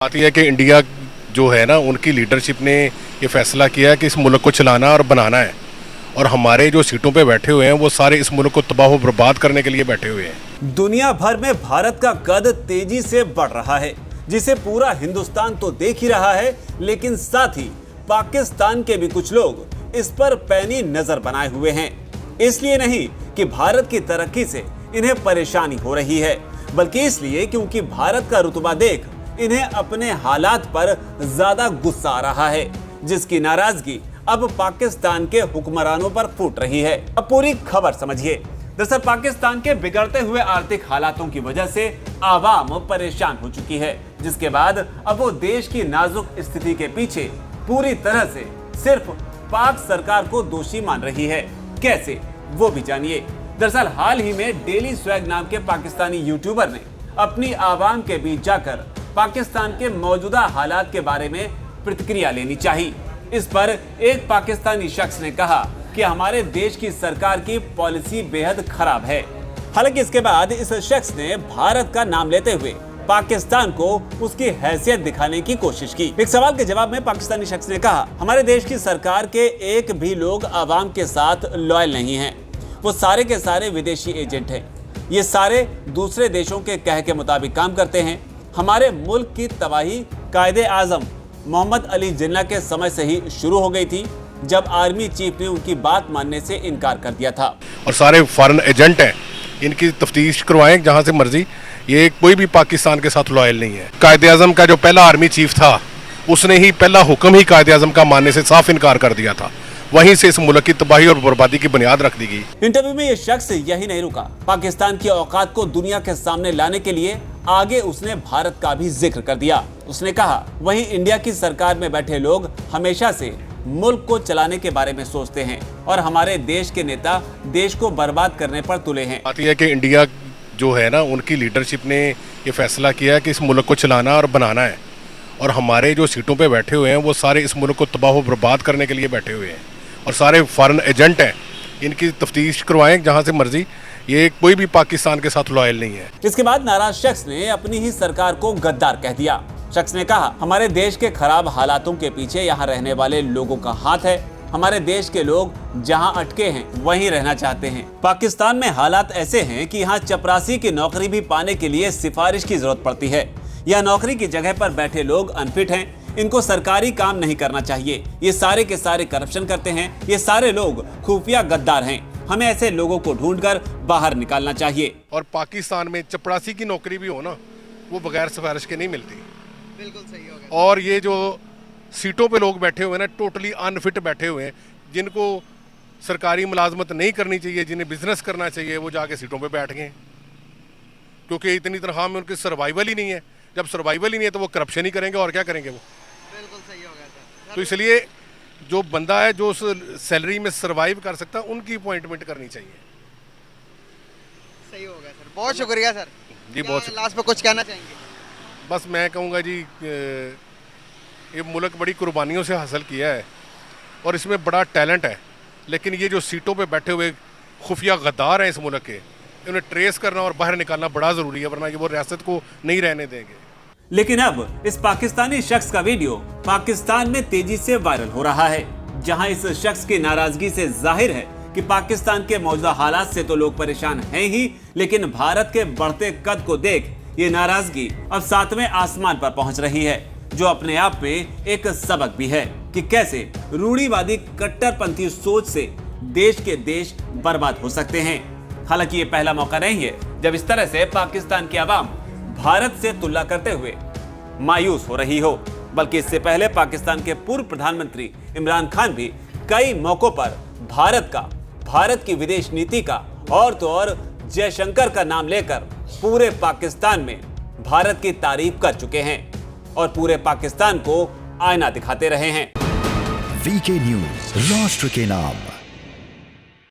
बात यह है कि इंडिया जो है ना, उनकी लीडरशिप ने ये फैसला किया है कि इस मुल्क को चलाना और बनाना है। और हमारे जो सीटों पे बैठे हुए हैं वो सारे इस मुल्क को तबाह व बर्बाद करने के लिए बैठे हुए हैं। दुनिया भर में भारत का कद तेजी से बढ़ रहा है, जिसे पूरा हिंदुस्तान तो देख ही रहा है, लेकिन साथ ही पाकिस्तान के भी कुछ लोग इस पर पैनी नजर बनाए हुए हैं। इसलिए नहीं कि भारत की तरक्की से इन्हें परेशानी हो रही है, बल्कि इसलिए क्योंकि भारत का रुतबा देख इन्हें अपने हालात पर ज्यादा गुस्सा आ रहा है, जिसकी नाराजगी अब पाकिस्तान के हुक्मरानों पर फूट रही है। अब पूरी खबर समझिए। दरअसल पाकिस्तान के बिगड़ते हुए आर्थिक हालातों की वजह से आवाम परेशान हो चुकी है, जिसके बाद अब वो देश की नाजुक स्थिति के पीछे पूरी तरह से सिर्फ पाक सरकार को दोषी मान रही है। कैसे, वो भी जानिए। दरअसल हाल ही में डेली स्वैग नाम के पाकिस्तानी यूट्यूबर ने अपनी आवाम के बीच जाकर पाकिस्तान के मौजूदा हालात के बारे में प्रतिक्रिया लेनी चाहिए। इस पर एक पाकिस्तानी शख्स ने कहा कि हमारे देश की सरकार की पॉलिसी बेहद खराब है। हालांकि इसके बाद इस शख्स ने भारत का नाम लेते हुए पाकिस्तान को उसकी हैसियत दिखाने की कोशिश की। एक सवाल के जवाब में पाकिस्तानी शख्स ने कहा, हमारे देश की सरकार के एक भी लोग आवाम के साथ लॉयल नहीं हैं। वो सारे के सारे विदेशी एजेंट हैं। ये सारे दूसरे देशों के कह के मुताबिक काम करते हैं। हमारे मुल्क की तबाही कायदे आजम मोहम्मद अली जिन्ना के समय से ही शुरू हो गई थी, जब आर्मी चीफ ने उनकी बात मानने से इनकार कर दिया था। और सारे फॉरेन एजेंट हैं, इनकी तफ्तीश करवाएं जहां से मर्जी। ये कोई भी पाकिस्तान के साथ लॉयल नहीं है। कायदे आजम का जो पहला आर्मी चीफ था, उसने ही पहला हुक्म ही कायदे आजम का मानने से साफ इनकार कर दिया था। वहीं से इस मुल्क की तबाही और बर्बादी की बुनियाद रख दी गई। इंटरव्यू में ये शख्स यही नहीं रुका। पाकिस्तान की औकात को दुनिया के सामने लाने के लिए आगे उसने भारत का भी जिक्र कर दिया। उसने कहा, वहीं इंडिया की सरकार में बैठे लोग हमेशा से मुल्क को चलाने के बारे में सोचते हैं और हमारे देश के नेता देश को बर्बाद करने पर तुले हैं। बात यह है कि इंडिया जो है ना, उनकी लीडरशिप ने ये फैसला किया है कि इस मुल्क को चलाना और बनाना है। और हमारे जो सीटों पे बैठे हुए हैं वो सारे इस मुल्क को तबाह व बर्बाद करने के लिए बैठे हुए हैं। और सारे फॉरेन एजेंट हैं, इनकी तफ्तीश करवाएं जहां से मर्जी। ये कोई भी पाकिस्तान के साथ लॉयल नहीं है। इसके बाद नाराज शख्स ने अपनी ही सरकार को गद्दार कह दिया। शख्स ने कहा, हमारे देश के खराब हालातों के पीछे यहाँ रहने वाले लोगों का हाथ है। हमारे देश के लोग जहाँ अटके हैं वहीं रहना चाहते हैं। पाकिस्तान में हालात ऐसे हैं कि यहाँ चपरासी की नौकरी भी पाने के लिए सिफारिश की जरूरत पड़ती है। यह नौकरी की जगह पर बैठे लोग अनफिट हैं। इनको सरकारी काम नहीं करना चाहिए। ये सारे के सारे करप्शन करते हैं। ये सारे लोग खुफिया गद्दार हैं। हमें ऐसे लोगों को ढूंढकर बाहर निकालना चाहिए। और पाकिस्तान में चपरासी की नौकरी भी हो ना, वो बगैर सिफारिश के नहीं मिलती। बिल्कुल सही हो गया। और ये जो सीटों पे लोग बैठे हुए हैं ना, टोटली अनफिट बैठे हुए हैं, जिनको सरकारी मुलाजमत नहीं करनी चाहिए, जिन्हें बिजनेस करना चाहिए, वो जाके सीटों पे बैठ गए। क्योंकि इतनी तनख्वाह में उनकी सर्वाइवल ही नहीं है। जब सर्वाइवल ही नहीं है तो वो करप्शन ही करेंगे, और क्या करेंगे वो। बिल्कुल सही हो गया सर। तो इसलिए जो बंदा है जो उस सैलरी में सर्वाइव कर सकता है, उनकी अपॉइंटमेंट करनी चाहिए। सही हो गया सर, बहुत शुक्रिया सर जी। बहुत लास्ट में कुछ कहना चाहेंगे? बस मैं कहूँगा जी, ये मुल्क बड़ी कुर्बानियों से हासिल किया है और इसमें बड़ा टैलेंट है। लेकिन ये जो सीटों पे बैठे हुए खुफिया गद्दार हैं इस मुल्क के, उन्हें ट्रेस करना और बाहर निकालना बड़ा ज़रूरी है, वरना ये वो रियासत को नहीं रहने देंगे। लेकिन अब इस पाकिस्तानी शख्स का वीडियो पाकिस्तान में तेजी से वायरल हो रहा है, जहां इस शख्स की नाराजगी से जाहिर है कि पाकिस्तान के मौजूदा हालात से तो लोग परेशान हैं ही, लेकिन भारत के बढ़ते कद को देख ये नाराजगी अब 7वें आसमान पर पहुंच रही है, जो अपने आप में एक सबक भी है कि कैसे रूढ़िवादी कट्टरपंथी सोच से देश के देश बर्बाद हो सकते हैं। हालांकि ये पहला मौका नहीं है जब इस तरह से पाकिस्तान की आवाम भारत से तुलना करते हुए मायूस हो रही हो, बल्कि इससे पहले पाकिस्तान के पूर्व प्रधानमंत्री इमरान खान भी कई मौकों पर भारत की विदेश नीति का और तो और जयशंकर का नाम लेकर पूरे पाकिस्तान में भारत की तारीफ कर चुके हैं और पूरे पाकिस्तान को आईना दिखाते रहे हैं। वीके न्यूज, राष्ट्र के नाम।